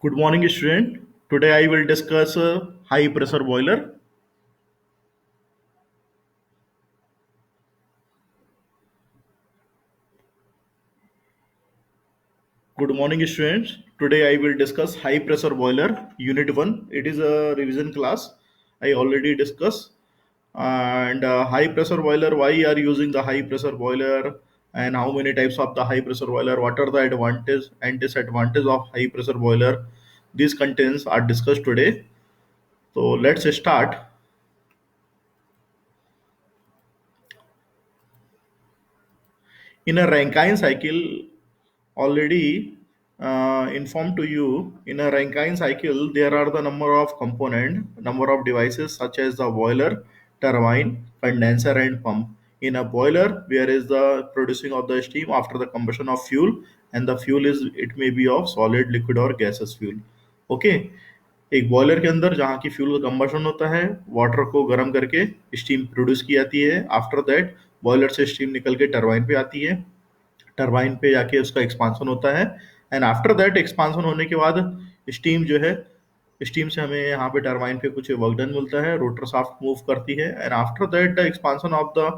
Good morning, student. Today I will discuss high pressure boiler. Good morning, students. Today I will discuss high pressure boiler unit 1. It is a revision class. I already discussed. And high pressure boiler, why are you using the high pressure boiler and how many types of the high pressure boiler? What are the advantage and disadvantage of high pressure boiler? These contents are discussed today. So let's start. In a Rankine cycle, already informed to you, in a Rankine cycle there are the number of devices such as the boiler, turbine, condenser and pump. In a boiler, where is the producing of the steam after the combustion of fuel, and the fuel is, it may be of solid, liquid or gaseous fuel. Okay. एक boiler के अंदर जहाँ की fuel का combustion होता है, water को गर्म करके स्टीम प्रोड्यूस की जाती है। आफ्टर दैट बॉयलर से स्टीम निकल के टरबाइन पे आती है। टरबाइन पे जाके उसका एक्सपांसन होता है। एंड आफ्टर दैट एक्सपांसन होने के बाद स्टीम जो है, स्टीम से हमें यहाँ पे टरबाइन पे कुछ वर्क डन मिलता है, रोटर शाफ्ट मूव करती है। And after that the expansion of the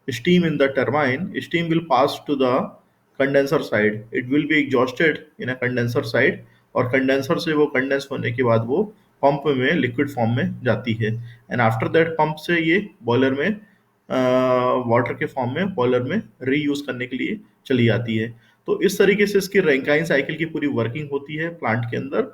steam in the turbine, steam will pass to the condenser side. It will be exhausted in a condenser side, और condenser से वो condense होने के बाद वो pump में लिक्विड फॉर्म में जाती है। एंड आफ्टर दैट पंप से ये बॉयलर में वाटर के फॉर्म में बॉयलर में रीयूज करने के लिए चली जाती है। तो इस तरीके से इसकी रैंकाइन साइकिल की पूरी वर्किंग होती है प्लांट के अंदर।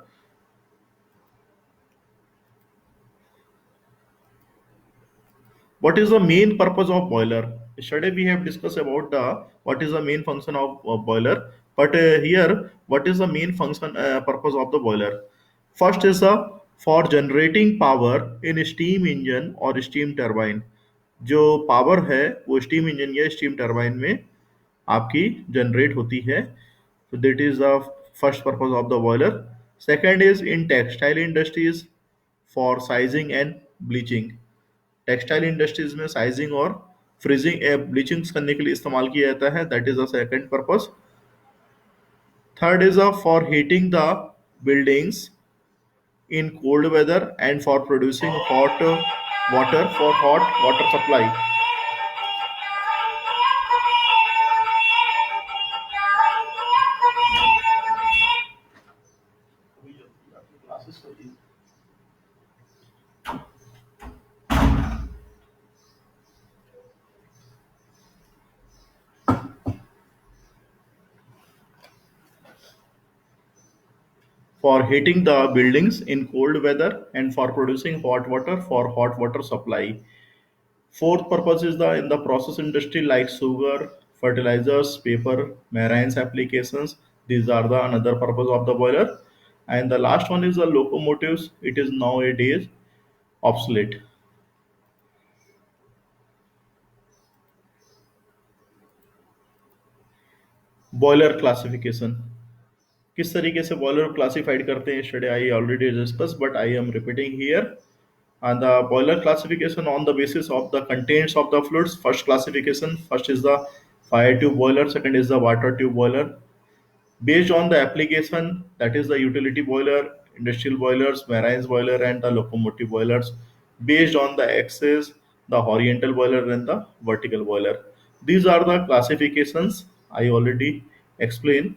What is the main purpose of boiler? Yesterday we have discussed about the what is the main function of boiler, but here what is the main function purpose of the boiler? First is the for generating power in steam engine or steam turbine. जो power है वो steam engine या steam turbine में आपकी generate होती है। तो that is the first purpose of the boiler. Second is in textile industries for sizing and bleaching. Textile industries में साइजिंग और फ्रीजिंग ब्लीचिंग करने के लिए इस्तेमाल किया जाता है। That is the second purpose. Third is for heating the buildings in cold weather and for producing hot water for hot water supply. For heating the buildings in cold weather and for producing hot water for hot water supply. Fourth purpose is the in the process industry like sugar, fertilizers, paper, marines applications. These are the another purpose of the boiler. And the last one is the locomotives. It is nowadays obsolete. Boiler classification. किस तरीके से boiler classified करते हैं, study I already discuss but I am repeating here. And the boiler classification on the basis of the contents of the fluids. First classification, first is the fire tube boiler, second is the water tube boiler. Based on the application, that is the utility boiler, industrial boilers, marine boiler and the locomotive boilers. Based on the axis, the horizontal boiler and the vertical boiler. These are the classifications I already explained.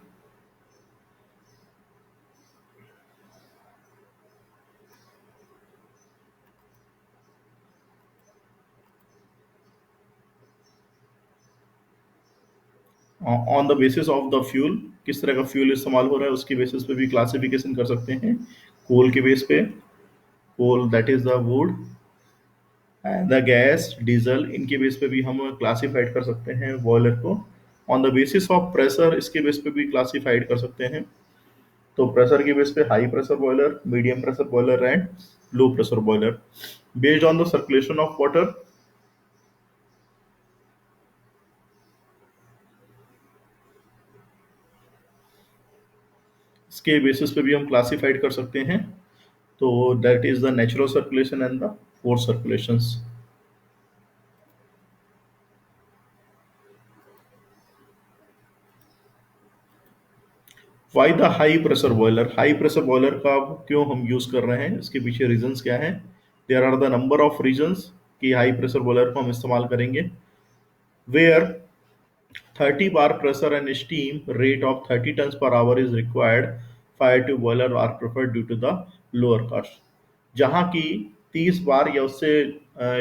On the basis of the fuel, किस तरह का fuel इस्तेमाल हो रहा है उसकी basis पे भी क्लासिफिकेशन कर सकते हैं। कोल के बेस पे, coal that is the wood, the gas, diesel, इनके बेस पे भी हम क्लासिफाइड कर सकते हैं बॉयलर को। On the basis of pressure, इसके बेस पे भी क्लासिफाइड कर सकते हैं। तो प्रेशर के बेस पे high pressure boiler, medium pressure boiler and low pressure boiler. Based on the circulation of water, इसके बेसिस पे भी हम क्लासिफाइड कर सकते हैं। तो that is the natural circulation and the force circulations. Why the high pressure boiler, high pressure boiler का क्यों हम यूज कर रहे हैं, इसके पीछे रीजंस क्या है? There are the number of reasons कि हाई प्रेशर बॉयलर को हम इस्तेमाल करेंगे। Where 30 bar pressure and steam rate of 30 tons per hour is required, fire tube boiler are preferred due to the lower cost। जहाँ की 30 बार या उससे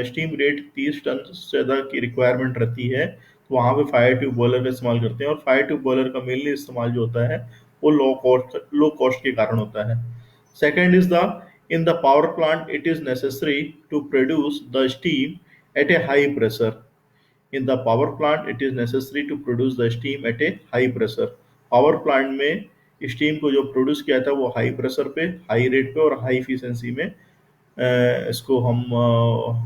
steam rate 30 ton से ज़्यादा की रिक्वायरमेंट रहती है, तो वहाँ पे फायर ट्यूब बॉयलर का इस्तेमाल करते हैं। और फायर ट्यूब बॉयलर का मेनली इस्तेमाल जो होता है वो लो कॉस्ट के कारण होता है। Second is the in the power plant it is necessary to produce the steam at a high pressure. In the power plant, it is necessary to produce the steam at a high pressure। Power plant में steam को जो produce किया था वो high pressure पे, high rate पे और high efficiency में इसको हम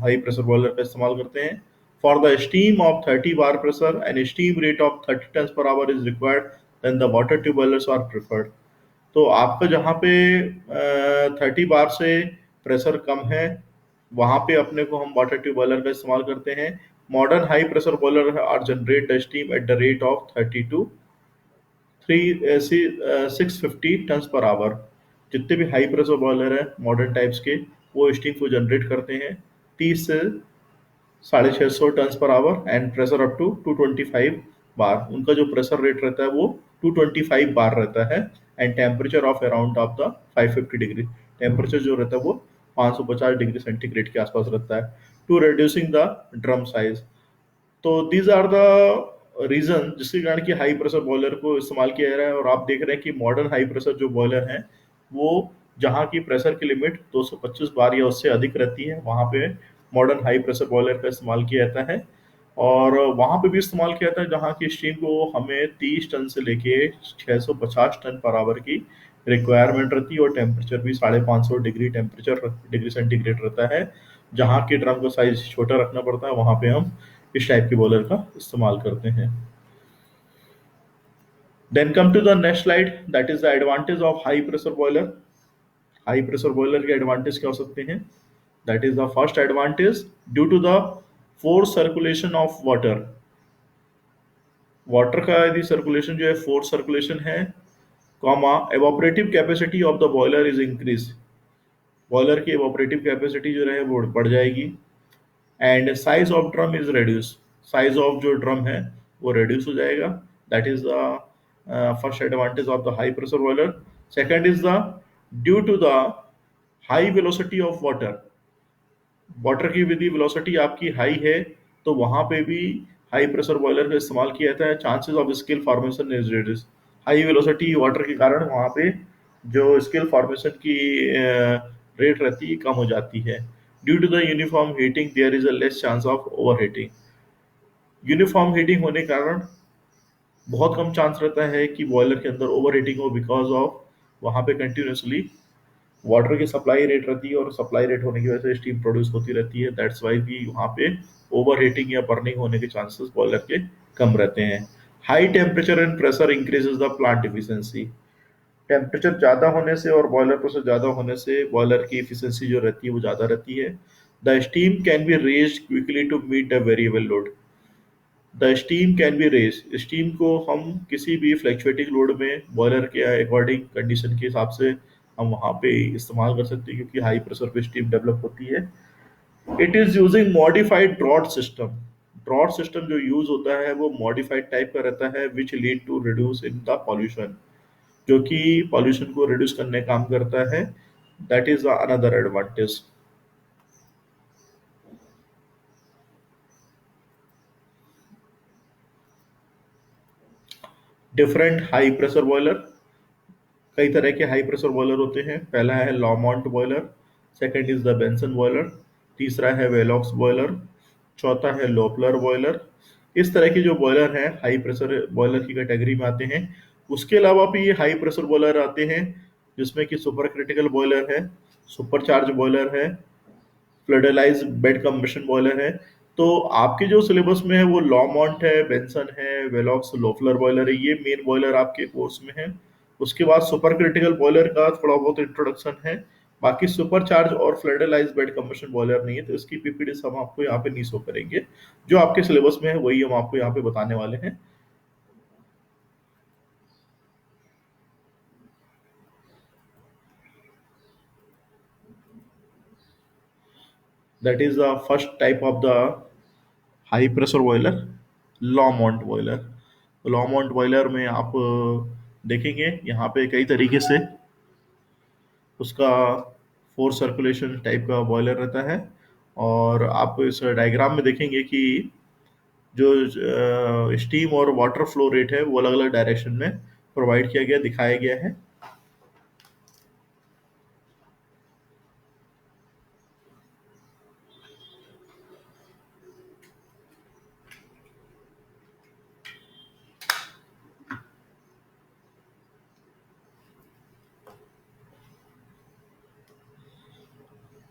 हाई प्रेशर बॉयलर का इस्तेमाल करते हैं। For the steam of 30 bar pressure and steam rate of 30 ton per hour is required, then the water tube boilers are preferred. तो आपका जहाँ पे 30 बार से प्रेशर कम है, वहाँ पे अपने को हम वाटर ट्यूब बॉयलर का इस्तेमाल करते हैं। Modern high pressure boiler are generate the steam at the rate of 30 to 650 ton per hour. जितने भी हाई प्रेशर बॉयलर है मॉडर्न टाइप्स के, वो स्टीम को जनरेट करते हैं 30 से 650 ton per hour and pressure up to 225 bar. उनका जो प्रेशर रेट रहता है वो 225 बार रहता है and temperature of around of the 550 degree. Temperature जो रहता है वो 550 डिग्री सेंटीग्रेड के आसपास रहता है। To reducing the drum size. तो दीज आर द रीजन जिसके कारण कि हाई प्रेशर बॉयलर को इस्तेमाल किया जा रहा है। और आप देख रहे हैं कि मॉडर्न हाई प्रेशर जो बॉयलर हैं वो जहाँ की प्रेशर की लिमिट 225 बार या उससे अधिक रहती है, वहाँ पे मॉडर्न हाई प्रेशर बॉयलर का इस्तेमाल किया जाता है। और वहाँ पे भी इस्तेमाल किया जाता है जहाँ की स्टीम को हमें 30 टन से लेके 650 टन पर आवर की रिक्वायरमेंट रहती है और टेम्परेचर भी 550 डिग्री सेंटीग्रेड रहता है। जहाँ के ड्रम का साइज छोटा रखना पड़ता है वहाँ पे हम इस टाइप के बॉयलर का इस्तेमाल करते हैं। Then come to the next slide, that is the advantage of high pressure boiler. High pressure boiler के एडवांटेज क्या हो सकते हैं? That is the first advantage, due to the force circulation of water. Water का यदि circulation जो है force circulation है, comma evaporative capacity of the boiler is increase. Boiler की एवोपरेटिव कैपेसिटी जो है वो बढ़ जाएगी। And size of drum is reduced। Size of जो ड्रम है वो reduce हो जाएगा। That is the first advantage of the high pressure boiler. Second is the due to the high velocity of water. Water की यदि velocity आपकी high है तो वहां पे भी हाई प्रेशर बॉयलर का इस्तेमाल किया जाता है। Chances of skill formation is reduce. High velocity water के कारण वहां पे जो स्किल फॉर्मेशन की रेट रहती है कम हो जाती है। Due to the uniform heating there is a less chance of over heating. Uniform heating होने के कारण बहुत कम चांस रहता है कि बॉयलर के अंदर ओवर हीटिंग हो, बिकॉज ऑफ वहां पे कंटिन्यूसली वाटर की सप्लाई रेट रहती है और सप्लाई रेट होने की वजह से स्टीम प्रोड्यूस होती रहती है। दैट्स वाई कि वहाँ पे ओवर हीटिंग या बर्निंग होने के चांसेस बॉयलर के कम रहते हैं। High temperature and pressure increases the plant efficiency. Temperature ज़्यादा होने से और बॉयलर प्रेशर ज़्यादा होने से बॉयलर की इफिशियंसी जो रहती है वो ज़्यादा रहती है। The steam can be raised quickly to meet the variable load. The steam can be raise. Steam को हम किसी भी फ्लैक्चुएटिंग लोड में बॉयलर के अकॉर्डिंग कंडीशन के हिसाब से हम वहाँ पे इस्तेमाल कर सकते हैं, क्योंकि हाई प्रेशर पे स्टीम डेवलप होती है। It is using modified draught system. Draught system जो यूज होता है वो मॉडिफाइड टाइप का रहता है, which lead to reduce in the pollution, जो कि पॉल्यूशन को रिड्यूस करने का काम करता है। That is another advantage. Different high pressure boiler. कई तरह के हाई प्रेशर बॉयलर होते हैं। पहला है Lamont boiler, second is the Benson boiler, तीसरा है वेलॉक्स बॉयलर, चौथा है लोपलर बॉयलर। इस तरह के जो बॉयलर हैं हाई प्रेशर बॉयलर की कैटेगरी में आते हैं। उसके अलावा भी ये हाई प्रेशर बॉयलर आते हैं जिसमें कि सुपर क्रिटिकल बॉयलर है, सुपर चार्ज बॉयलर है, फ्लडलाइज बेड कंबशन बॉयलर है। तो आपके जो सिलेबस में है वो लॉमॉन्ट है, बेंसन है, वेलॉक्स, लोफलर बॉयलर है, ये मेन बॉयलर आपके कोर्स में है। उसके बाद सुपर क्रिटिकल बॉयलर का थोड़ा बहुत इंट्रोडक्शन है। बाकी सुपर चार्ज और फ्लडलाइज बेड कंबशन बॉयलर नहीं है, तो इसकी पीपीडीज हम आपको यहाँ पे नहीं शो करेंगे। जो आपके सिलेबस में है वही हम आपको यहाँ पे बताने वाले हैं। That is the first type of the high pressure boiler, law mount boiler. Law mount boiler में आप देखेंगे यहाँ पे कई तरीके से उसका फोर सर्कुलेशन टाइप का बॉयलर रहता है। और आप इस डायग्राम में देखेंगे कि जो स्टीम और वाटर फ्लो रेट है वो अलग अलग डायरेक्शन में प्रोवाइड किया गया, दिखाया गया है।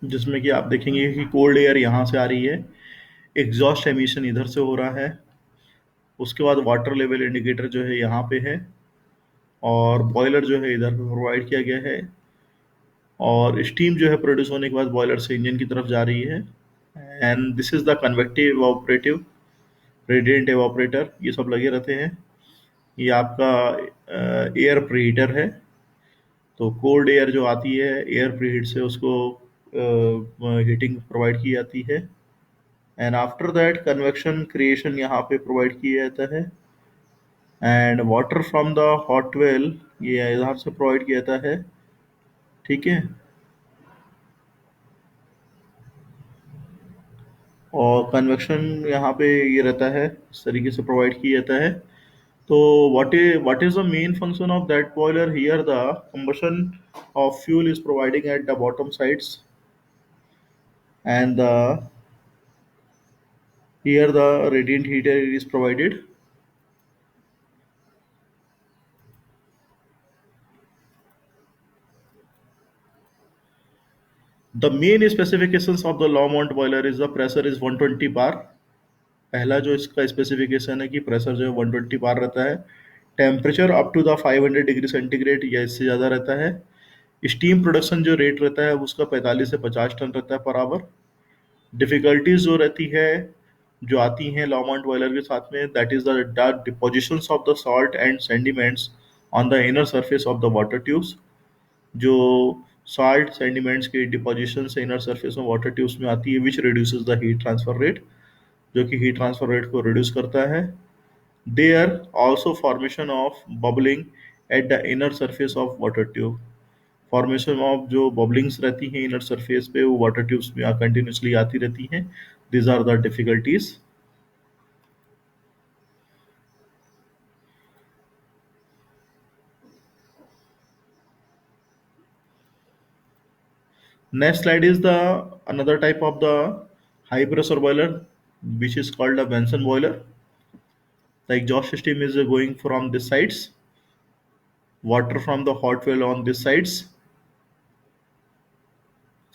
जिसमें कि आप देखेंगे कि कोल्ड एयर यहाँ से आ रही है, एग्जॉस्ट एमिशन इधर से हो रहा है, उसके बाद वाटर लेवल इंडिकेटर जो है यहाँ पे है, और बॉयलर जो है इधर पे प्रोवाइड किया गया है, और स्टीम जो है प्रोड्यूस होने के बाद बॉयलर से इंजन की तरफ जा रही है। And this is the convective operative, radiant evaporator, ये सब लगे रहते हैं। ये आपका एयर प्रीहीटर है। तो कोल्ड एयर जो आती है एयर प्रीहीट से उसको हीटिंग प्रोवाइड की जाती है। And after that convection creation यहाँ पे प्रोवाइड किया जाता है। And water from the hot well ये इधर से प्रोवाइड किया जाता है। ठीक है। और कन्वेक्शन यहाँ पे ये रहता है, इस तरीके से प्रोवाइड किया जाता है। तो what is the main function of that boiler? Here the combustion of fuel is providing at the bottom sides, and here the radiant heater is provided. The main specifications of the low mount boiler is the pressure is 120 bar। पहला जो इसका specification है कि pressure जो है 120 bar रहता है। Temperature up to the 500 degree centigrade या इससे ज़्यादा रहता है। स्टीम प्रोडक्शन जो रेट रहता है उसका 45 से 50 टन रहता है पर आवर। डिफिकल्टीज जो रहती है, जो आती हैं लॉ माउंट बॉयलर के साथ में, that is the depositions of the salt and sediments on the inner surface of the water tubes. जो सॉल्ट सेंडिमेंट्स की डिपोजिशन से इनर सरफेस में वाटर ट्यूब्स में आती है, which reduces the heat transfer rate, जो कि हीट ट्रांसफर रेट को रिड्यूस करता है। There also formation of bubbling at the inner surface of water tube. Formation of जो बबलिंग्स रहती हैं इनर सरफेस पे वो वाटर ट्यूब्स में कंटिन्यूसली आती रहती हैं। These are the difficulties. Next slide is the another type of the high pressure boiler, which is called a Benson boiler. The exhaust system is going from this sides, water from the hot well on this sides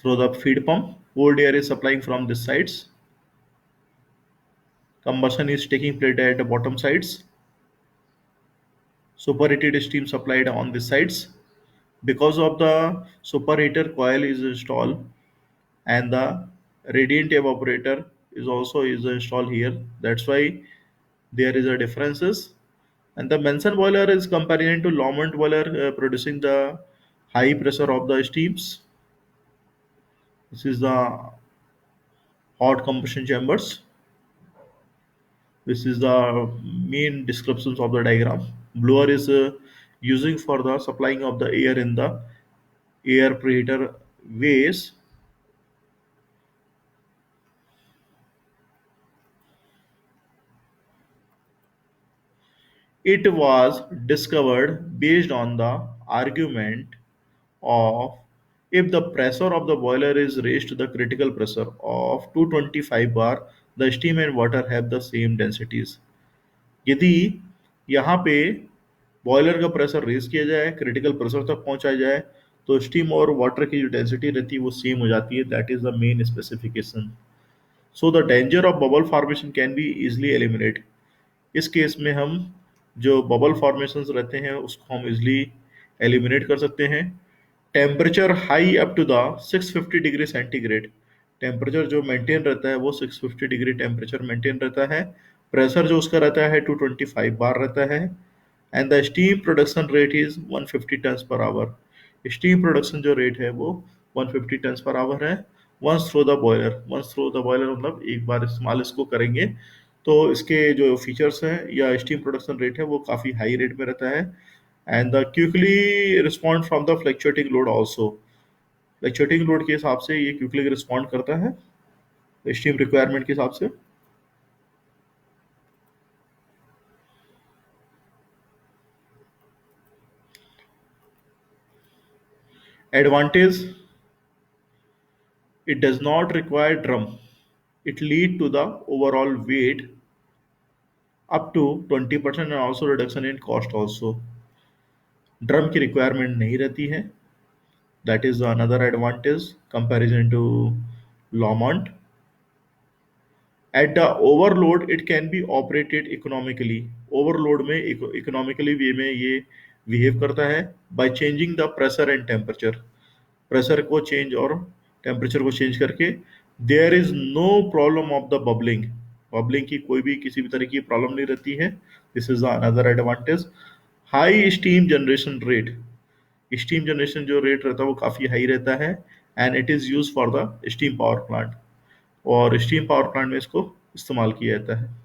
through the feed pump. Cold air is supplying from this sides. Combustion is taking place at the bottom sides. Superheated steam supplied on the sides. Because of the superheater coil is installed and the radiant evaporator is installed here. That's why there is a differences. And the Benson boiler is comparison to Lomond boiler, producing the high pressure of the steams. This is the hot combustion chambers. This is the main descriptions of the diagram. Blower is using for the supplying of the air in the air preheater ways. It was discovered based on the argument of if the pressure of the boiler is raised to the critical pressure of 225 bar, the steam and water have the same densities। यदि यहाँ पे boiler का pressure raise किया जाए, critical pressure तक पहुंचाया जाए, तो स्टीम और वाटर की जो डेंसिटी रहती है वो सेम हो जाती है। That is the main specification. So the danger of bubble formation can be easily eliminate. इस केस में हम जो बबल फॉर्मेशन रहते हैं उसको हम इजिली एलिमिनेट कर सकते हैं। Temperature high up to the 650 degree centigrade, temperature जो मेंटेन रहता है वो 650 डिग्री टेम्परेचर मेंटेन रहता है। प्रेशर जो उसका रहता है 225 बार रहता है। And the steam production rate is 150 tons per hour. Steam production जो रेट है वो 150 टन्स पर आवर है। वंस थ्रो द बॉयलर मतलब एक बार इस्तेमाल इसको करेंगे तो इसके जो फीचर्स हैं या स्टीम प्रोडक्शन रेट है वो काफ़ी हाई रेट में रहता है। And the quickly respond from the fluctuating load also, fluctuating load के हिसाब से ये क्विकली रिस्पॉन्ड करता है स्टीम रिक्वायरमेंट के हिसाब से। Advantage, it does not require drum, it lead to the overall weight up to 20% and also reduction in cost also। Drum की रिक्वायरमेंट नहीं रहती है, that is another advantage comparison to Lamont. At the overload it can be operated economically, overload में economically way में ये behave करता है by changing the pressure and temperature, pressure को चेंज और टेम्परेचर को चेंज करके। There is no problem of the bubbling, bubbling की कोई भी किसी भी तरह की प्रॉब्लम नहीं रहती है, this is another advantage. High steam generation rate, steam generation जो रेट रहता है वो काफ़ी हाई रहता है and it is use for the steam power plant, और स्टीम पावर प्लांट में इसको इस्तेमाल किया जाता है।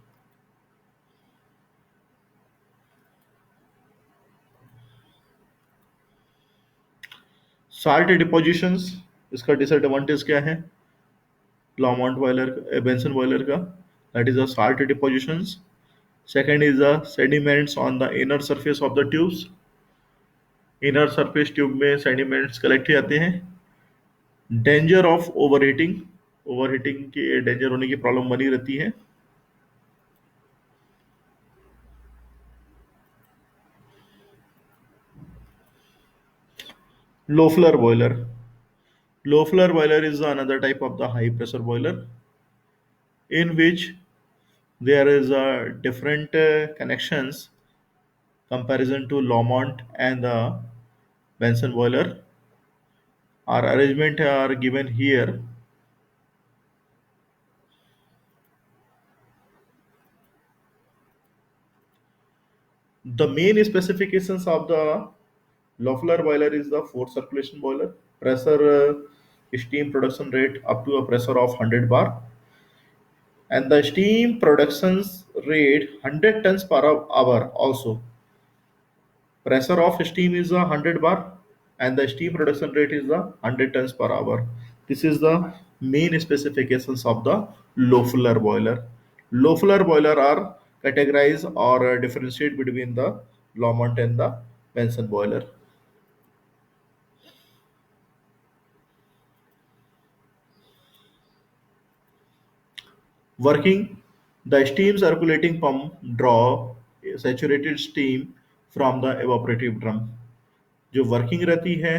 साल्ट डिपोजिशंस, इसका डिसएडवांटेज क्या है लॉमॉन्ट बॉयलर, बेंसन बॉयलर का, that is the salt depositions. Second is the sediments on the inner surface of the tubes, inner surface tube में सेडिमेंट्स कलेक्ट जाते हैं। Danger of over heating, over heating की danger होने की problem बनी रहती है। Loeffler boiler, low floor boiler is another type of the high pressure boiler in which there is a different connections comparison to Lomont and the Benson boiler. Our arrangement are given here. The main specifications of the Loeffler boiler is the four circulation boiler, pressure steam production rate up to a pressure of 100 bar, and the steam productions rate 100 tons per hour also. Pressure of steam is a 100 bar and the steam production rate is the 100 tons per hour. This is the main specifications of the Loeffler boiler. Loeffler boiler are categorized or differentiate between the Lomont and the Benson boiler. Working, the steam circulating pump draw saturated steam from the evaporative drum। जो working रहती है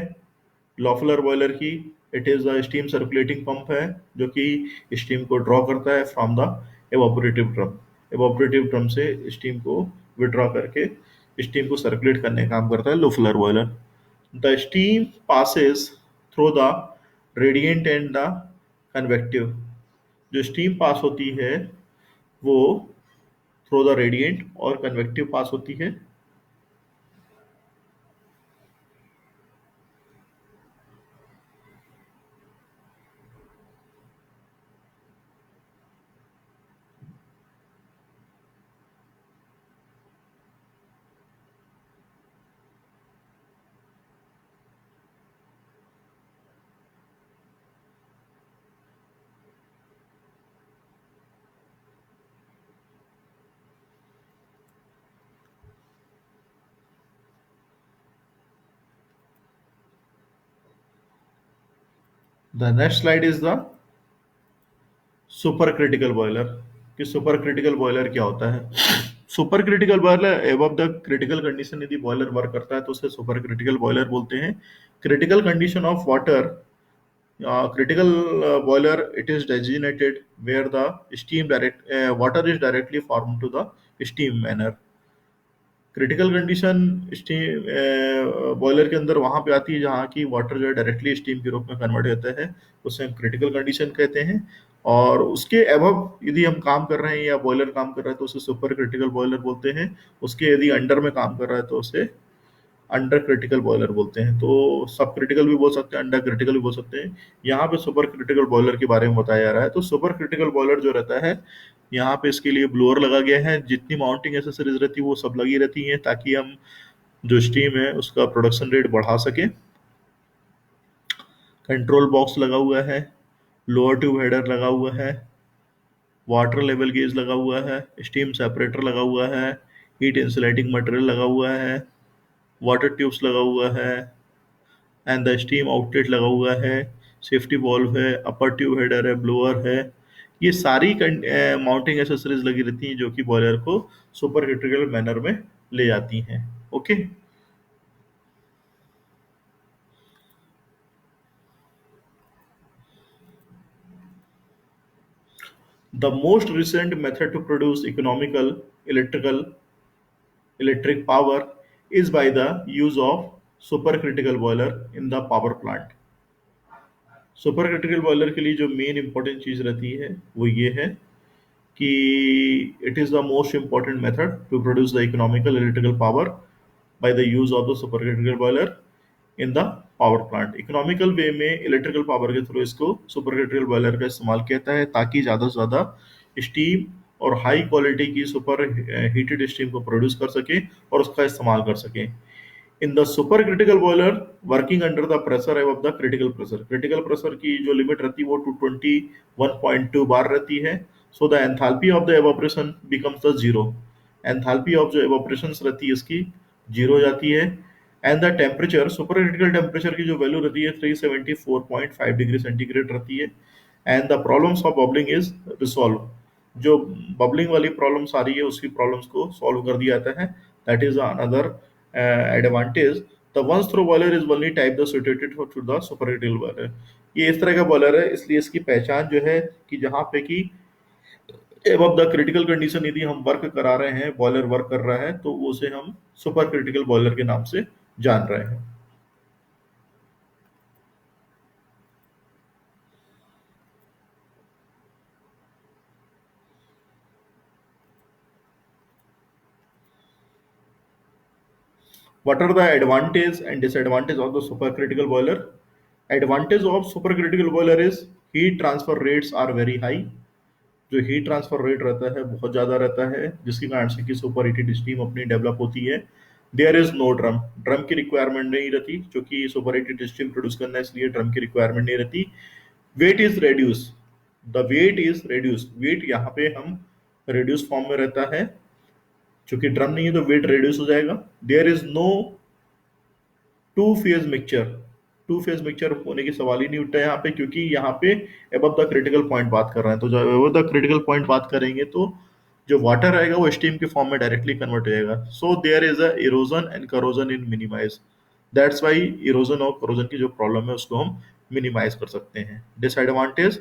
Loeffler boiler की, it is a steam circulating pump है जो कि steam को draw करता है from the evaporative drum, evaporative drum से स्टीम को विड्रॉ करके स्टीम को सर्कुलेट करने का काम करता है Loeffler boiler. The steam passes through the radiant and the convective, जो स्टीम पास होती है वो थ्रू द रेडिएंट और कन्वेक्टिव पास होती है। The next slide is the super critical boiler, कि सुपर क्रिटिकल बॉयलर क्या होता है। Super critical boiler above the critical condition यदि बॉयलर वर्क करता है तो उसे सुपर क्रिटिकल बॉयलर बोलते हैं। Critical condition of water, critical boiler it is designated where the steam direct water is directly formed to the steam manner। Critical condition steam boiler के अंदर वहां पे आती है जहाँ की वाटर जो है डायरेक्टली स्टीम के रूप में कन्वर्ट होता है, उसे हम क्रिटिकल कंडीशन कहते हैं। और उसके अबव यदि हम काम कर रहे हैं या बॉयलर काम कर रहा है तो उसे सुपर क्रिटिकल बॉयलर बोलते हैं। उसके यदि अंडर में काम कर रहा है तो उसे अंडर क्रिटिकल बॉयलर बोलते हैं। तो सब क्रिटिकल भी बोल सकते हैं, अंडर क्रिटिकल भी बोल सकते हैं। यहाँ पे सुपर क्रिटिकल बॉयलर के बारे में बताया जा रहा है। तो सुपर क्रिटिकल बॉयलर जो रहता है, यहाँ पे इसके लिए ब्लोअर लगा गया है, जितनी माउंटिंग एसेसरीज रहती है वो सब लगी रहती हैं, ताकि हम जो स्टीम है उसका प्रोडक्शन रेट बढ़ा सके। कंट्रोल बॉक्स लगा हुआ है, लोअर ट्यूब हेडर लगा हुआ है, वाटर लेवल गेज लगा हुआ है, स्टीम सेपरेटर लगा हुआ है, हीट इंसुलेटिंग मटेरियल लगा हुआ है, वाटर ट्यूब्स लगा हुआ है, एंड द स्टीम आउटलेट लगा हुआ है, सेफ्टी वॉल्व है, अपर ट्यूब हेडर है, ब्लोअर है। ये सारी माउंटिंग एसेसरीज लगी रहती हैं जो कि बॉयलर को सुपर क्रिटिकल मैनर में ले जाती हैं। Okay. The most recent method to produce electric power is by the use of supercritical boiler in the power plant. Super critical boiler के लिए जो मेन इंपॉर्टेंट चीज रहती है वो ये है कि it is the most important method to produce the economical electrical power by the use of the supercritical boiler in the power plant. Economical way में इलेक्ट्रिकल पावर के थ्रू इसको सुपरक्रिटिकल बॉयलर का इस्तेमाल किया जाता है, ताकि ज़्यादा से ज़्यादा स्टीम और हाई क्वालिटी की सुपर हीटेड स्टीम को प्रोड्यूस कर सके और उसका इस्तेमाल कर सके। In the super critical boiler working under the pressure above the critical pressure, critical pressure की जो लिमिट रहती है वो 221.2 बार रहती है। So the enthalpy of the evaporation becomes the zero. Enthalpy of जो एवापोरेशन रहती है इसकी जीरो हो जाती है। And the temperature, super critical temperature की जो वैल्यू रहती है 374.5 डिग्री सेंटीग्रेड रहती है। And the problems of bubbling is resolve. जो बबलिंग वाली प्रॉब्लम्स आ रही है उसकी प्रॉब्लम्स को सॉल्व कर दिया जाता है। That is another advantage. The once through boiler is only type the suited to the super critical boiler. ये इस तरह का बॉयलर है, इसलिए इसकी पहचान जो है कि जहाँ पे कि एबव द क्रिटिकल कंडीशन यदि हम वर्क करा रहे हैं, बॉयलर वर्क कर रहा है, तो उसे हम सुपर क्रिटिकल बॉयलर के नाम से जान रहे हैं। What are the advantage and disadvantage of the supercritical boiler? Advantage of supercritical boiler is heat transfer rates are very high। जो हीट ट्रांसफर रेट रहता है बहुत ज़्यादा रहता है, जिसके कारण से कि सुपर हीटेड स्टीम अपनी डेवलप होती है। There is no drum, drum की रिक्वायरमेंट नहीं रहती, क्योंकि सुपर हीटेड स्टीम प्रोड्यूस करना है, इसलिए ड्रम की रिक्वायरमेंट नहीं रहती। Weight is reduce, the weight is reduce, weight यहाँ पे हम रेड्यूस फॉर्म में रहता है, चूंकि ड्रम नहीं है तो वेट रेड्यूस हो जाएगा। There is no two phase mixture, two phase mixture होने की सवाल ही नहीं उठता यहाँ पे, क्योंकि यहाँ पे अबव द क्रिटिकल पॉइंट बात कर रहे हैं। तो जब अबव द क्रिटिकल पॉइंट बात करेंगे तो जो वाटर रहेगा वो स्टीम के फॉर्म में डायरेक्टली कन्वर्ट हो जाएगा। So there is a erosion and corrosion in minimize. That's why erosion और करोजन की जो प्रॉब्लम है उसको हम मिनिमाइज कर सकते हैं। Disadvantage,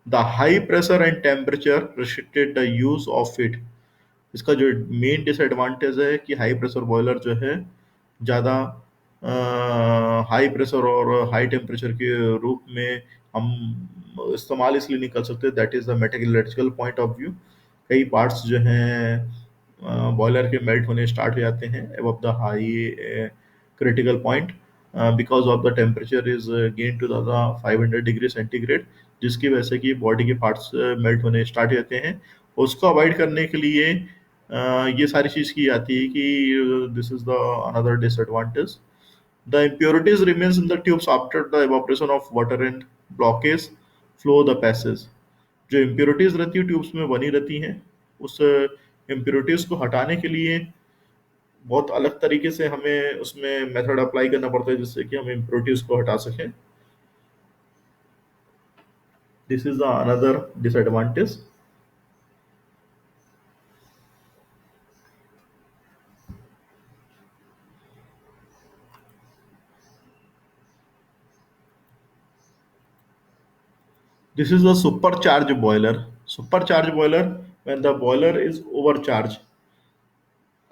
the high pressure and temperature restricted the use of it. इसका जो मेन डिसएडवांटेज है कि हाई प्रेशर बॉयलर जो है ज़्यादा हाई प्रेशर और हाई टेम्परेचर के रूप में हम इस्तेमाल इसलिए नहीं कर सकते। That is the metallurgical point of view. कई पार्ट्स जो हैं बॉयलर के मेल्ट होने स्टार्ट हो जाते हैं above the high critical point, because of the temperature is gain to the 500 degree centigrade, जिसकी वजह से कि बॉडी के पार्ट्स मेल्ट होने स्टार्ट हो जाते हैं। उसको अवॉइड करने के लिए ये सारी चीज़ की जाती है कि this is the another disadvantage. The impurities remains in the tubes after the evaporation of water and blockage flow the passage। जो impurities रहती है ट्यूब्स में बनी रहती हैं, उस impurities को हटाने के लिए बहुत अलग तरीके से हमें उसमें मेथड अप्लाई करना पड़ता है, जिससे कि हम impurities को हटा सकें। This is the another disadvantage. This is the supercharged boiler। Supercharged boiler, when the boiler is overcharged।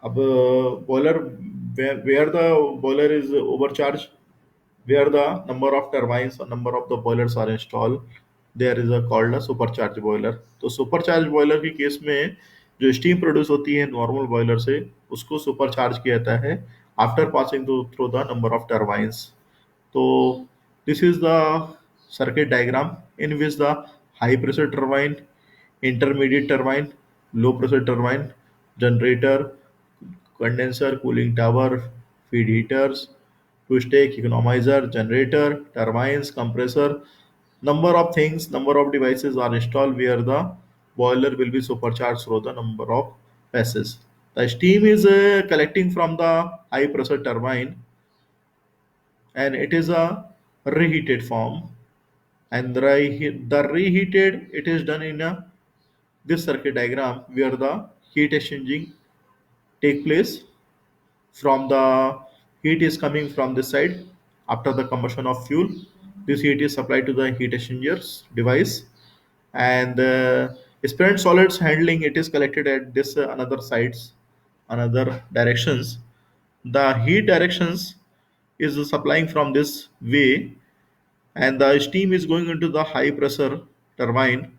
अब boiler, where the boiler is overcharged, where the number of turbines or number of the boilers are installed, there is a called a supercharged boiler। तो supercharged boiler के case में जो steam produce होती है normal boiler से, उसको super charge किया जाता है after passing through the number of turbines. So this is the circuit diagram in which the high pressure turbine, intermediate turbine, low pressure turbine, generator, condenser, cooling tower, feed heaters, two stack, economizer, generator, turbines, compressor. Number of things, number of devices are installed where the boiler will be supercharged through the number of passes. The steam is collecting from the high pressure turbine and it is a reheated form, and the reheated it is done in a this circuit diagram where the heat exchanging take place from the heat is coming from this side after the combustion of fuel. This heat is supplied to the heat exchangers device, and spent solids handling it is collected at this another sides, another directions. The heat directions is supplying from this way, and the steam is going into the high pressure turbine.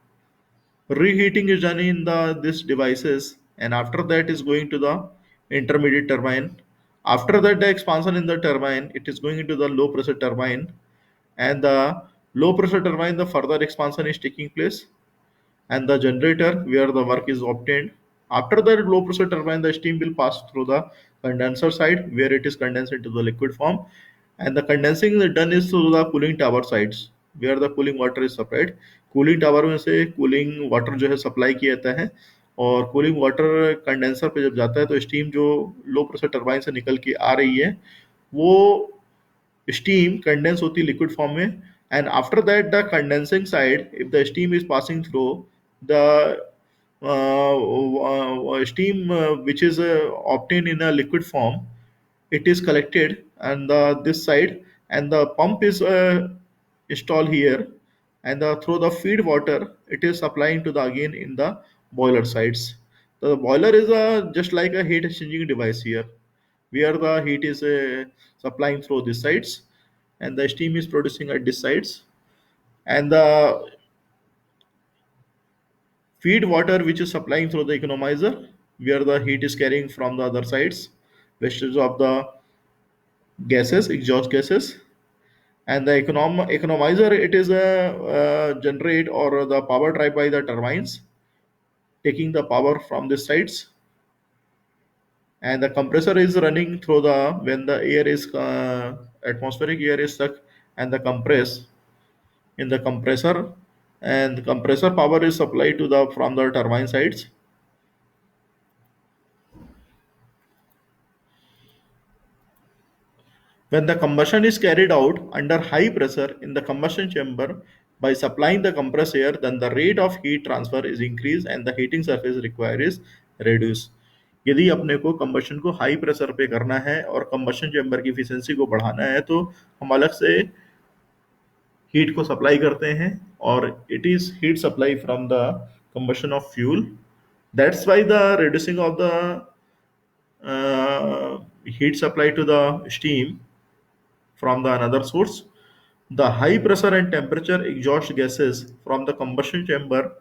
Reheating is done in the this devices, and after that is going to the intermediate turbine. After that, the expansion in the turbine, it is going into the low pressure turbine, and the low pressure turbine, the further expansion is taking place, and the generator where the work is obtained. After that low pressure turbine, the steam will pass through the condenser side where it is condensed into the liquid form, and the condensing is done is through the cooling tower sides where the cooling water is supplied. Cooling tower में से cooling water जो है supply किया जाता है, और cooling water condenser पे जब जाता है तो स्टीम जो लो प्रेशर टरबाइन से निकल के आ रही है वो steam condense hoti liquid form mein, and after that the condensing side if the steam is passing through the steam which is obtained in a liquid form, it is collected and this side, and the pump is installed here, and through the feed water it is supplying to the again in the boiler sides. The boiler is just like a heat exchanging device here where the heat is supplying through the sides and the steam is producing at the sides, and the feed water which is supplying through the economizer where the heat is carrying from the other sides wastage of the gases, exhaust gases, and the economizer it is generate or the power drive by the turbines taking the power from the sides, and the compressor is running through the when the air is atmospheric air is stuck and the compress in the compressor, and the compressor power is supplied to the from the turbine sides. When the combustion is carried out under high pressure in the combustion chamber by supplying the compressed air, then the rate of heat transfer is increased and the heating surface required is reduced. यदि अपने को combustion को high pressure पे करना है और combustion chamber की efficiency को बढ़ाना है तो हम अलग से हीट को सप्लाई करते हैं, और it is heat supply from the combustion of fuel. That's why the reducing of the heat supply to the steam from the another source. The high pressure and temperature exhaust gases from the combustion chamber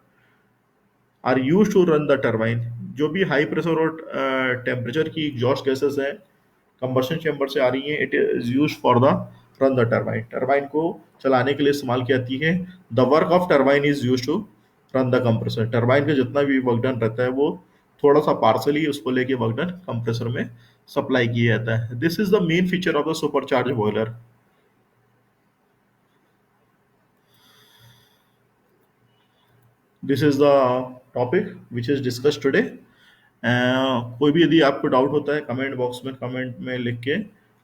are used to run the turbine. जो भी high pressure और temperature की exhaust gases हैं combustion chamber से आ रही हैं, it is use for the run the turbine. Turbine को चलाने के लिए इस्तेमाल की जाती है. The work of turbine is use to run the compressor. Turbine का जितना भी वर्क डन रहता है वो थोड़ा सा पार्सली उसको लेके वर्क डन कंप्रेसर में सप्लाई किया जाता है. This is the main feature of the supercharge boiler. This is the topic which is discuss today. कोई भी यदि आपको डाउट होता है कमेंट बॉक्स में कमेंट में लिख के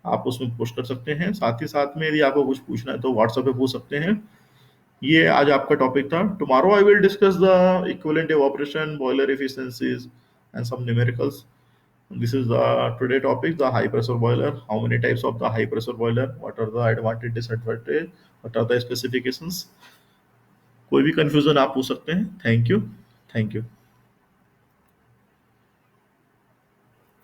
आप उसमें पोस्ट कर सकते हैं. साथ ही साथ में यदि आपको कुछ पूछना है तो व्हाट्सएप पे पूछ सकते हैं. ये आज आपका टॉपिक था. Tomorrow I will discuss the equivalent operation, boiler efficiencies and some numericals. This is the today topic, the high pressure boiler. How many types of the high pressure boiler? What are the advantage, disadvantage? What are the specifications? कोई भी confusion आप पूछ सकते हैं. Thank you. Thank you.